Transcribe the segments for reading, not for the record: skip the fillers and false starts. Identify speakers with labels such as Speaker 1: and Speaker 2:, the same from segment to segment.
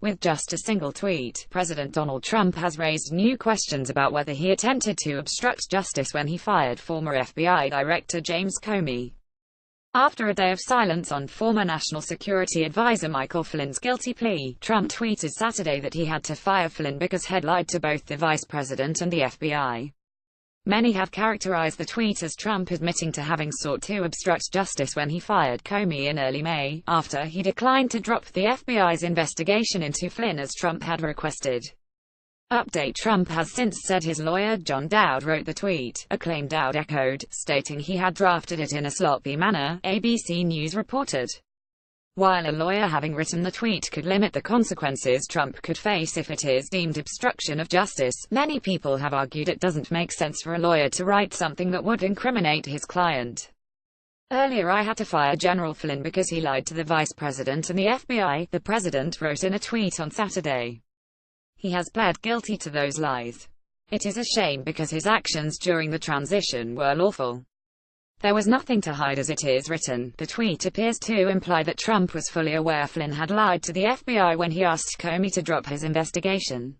Speaker 1: With just a single tweet, President Donald Trump has raised new questions about whether he attempted to obstruct justice when he fired former FBI Director James Comey. After a day of silence on former National Security Advisor Michael Flynn's guilty plea, Trump tweeted Saturday that he had to fire Flynn because he'd lied to both the vice president and the FBI. Many have characterized the tweet as Trump admitting to having sought to obstruct justice when he fired Comey in early May, after he declined to drop the FBI's investigation into Flynn as Trump had requested. Update: Trump has since said his lawyer John Dowd wrote the tweet, a claim Dowd echoed, stating he had drafted it in a sloppy manner, ABC News reported. While a lawyer having written the tweet could limit the consequences Trump could face if it is deemed obstruction of justice, many people have argued it doesn't make sense for a lawyer to write something that would incriminate his client. Earlier I had to fire General Flynn because he lied to the vice president and the FBI, the president wrote in a tweet on Saturday. He has pled guilty to those lies. It is a shame because his actions during the transition were lawful. There was nothing to hide as it is written. The tweet appears to imply that Trump was fully aware Flynn had lied to the FBI when he asked Comey to drop his investigation.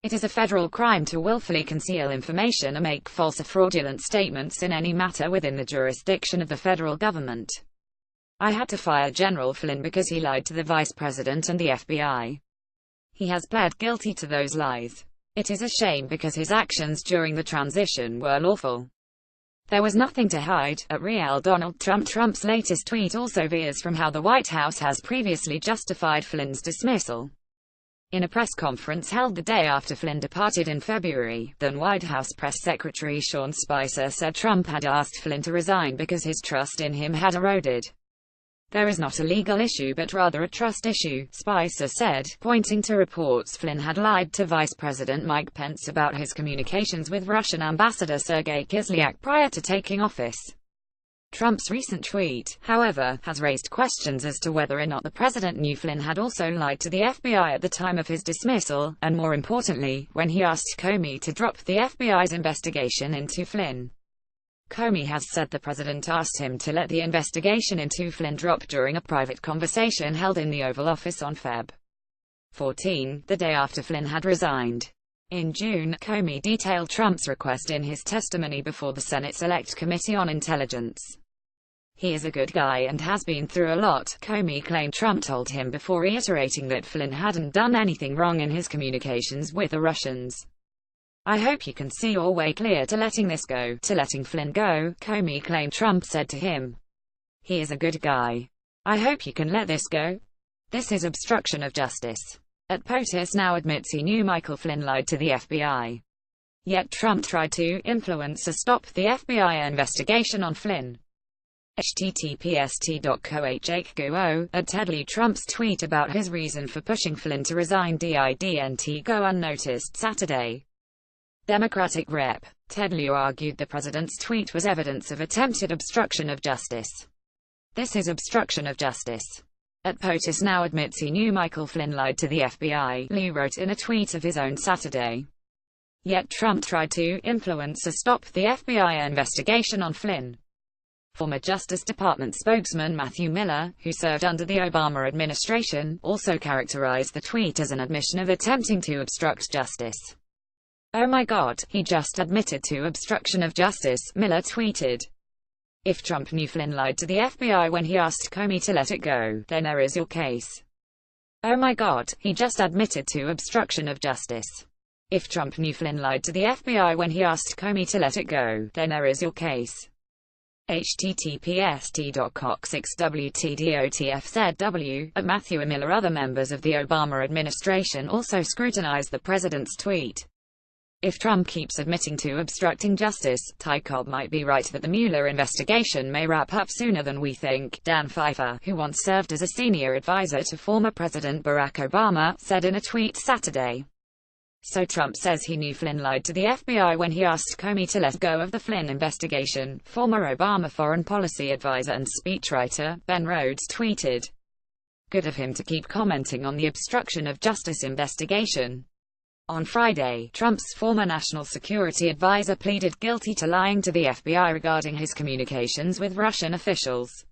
Speaker 1: It is a federal crime to willfully conceal information or make false or fraudulent statements in any matter within the jurisdiction of the federal government. I had to fire General Flynn because he lied to the vice president and the FBI. He has pled guilty to those lies. It is a shame because his actions during the transition were lawful. There was nothing to hide. At Real Donald Trump. Trump's latest tweet also veers from how the White House has previously justified Flynn's dismissal. In a press conference held the day after Flynn departed in February, then White House Press Secretary Sean Spicer said Trump had asked Flynn to resign because his trust in him had eroded. There is not a legal issue but rather a trust issue, Spicer said, pointing to reports Flynn had lied to Vice President Mike Pence about his communications with Russian Ambassador Sergei Kislyak prior to taking office. Trump's recent tweet, however, has raised questions as to whether or not the president knew Flynn had also lied to the FBI at the time of his dismissal, and more importantly, when he asked Comey to drop the FBI's investigation into Flynn. Comey has said the president asked him to let the investigation into Flynn drop during a private conversation held in the Oval Office on Feb. 14, the day after Flynn had resigned. In June, Comey detailed Trump's request in his testimony before the Senate Select Committee on Intelligence. He is a good guy and has been through a lot, Comey claimed Trump told him before reiterating that Flynn hadn't done anything wrong in his communications with the Russians. I hope you can see your way clear to letting this go, to letting Flynn go, Comey claimed Trump said to him. He is a good guy. I hope you can let this go. This is obstruction of justice. POTUS now admits he knew Michael Flynn lied to the FBI. Yet Trump tried to influence or stop the FBI investigation on Flynn. https://t.co/go at Ted Lieu. Trump's tweet about his reason for pushing Flynn to resign didn't go unnoticed Saturday. Democratic Rep. Ted Lieu argued the president's tweet was evidence of attempted obstruction of justice. This is obstruction of justice. POTUS now admits he knew Michael Flynn lied to the FBI, Lieu wrote in a tweet of his own Saturday. Yet Trump tried to influence or stop the FBI investigation on Flynn. Former Justice Department spokesman Matthew Miller, who served under the Obama administration, also characterized the tweet as an admission of attempting to obstruct justice. Oh my God, he just admitted to obstruction of justice, Miller tweeted. If Trump knew Flynn lied to the FBI when he asked Comey to let it go, then there is your case. Oh my God, he just admitted to obstruction of justice. If Trump knew Flynn lied to the FBI when he asked Comey to let it go, then there is your case. https://t.cox6wtdotfzw at Matthew Miller. Other members of the Obama administration also scrutinized the president's tweet. If Trump keeps admitting to obstructing justice, Ty Cobb might be right that the Mueller investigation may wrap up sooner than we think, Dan Pfeiffer, who once served as a senior advisor to former President Barack Obama, said in a tweet Saturday. So Trump says he knew Flynn lied to the FBI when he asked Comey to let go of the Flynn investigation, former Obama foreign policy advisor and speechwriter, Ben Rhodes tweeted. Good of him to keep commenting on the obstruction of justice investigation. On Friday, Trump's former national security advisor pleaded guilty to lying to the FBI regarding his communications with Russian officials.